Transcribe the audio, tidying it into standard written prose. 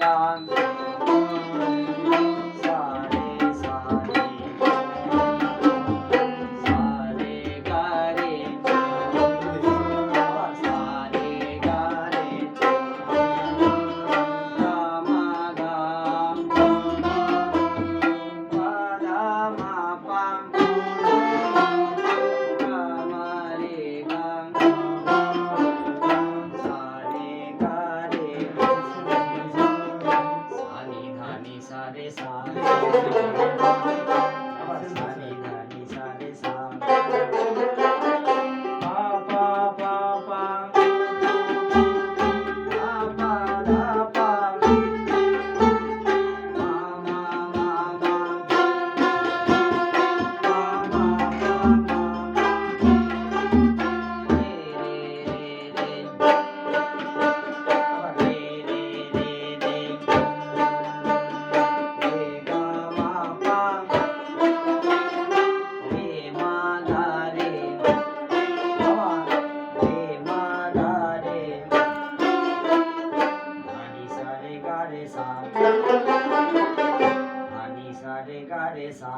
गा सा रे सा रे सा रे गा रे सा रे गा रे गा मा गा पा धा मा पा गा मा रे गा सा रे गा रे सा नि धा नि सा रे सा सा नि धा नि सा रे सा पा पा पा पा धा पा धा पा मा मा मा मा पा मा पा मा रे रे रे रे रे रे रे रे गा मा पा रे मा धा रे रे मा धा रे धा नि सा रे गा रे सा धा नि सा रे गा रे सा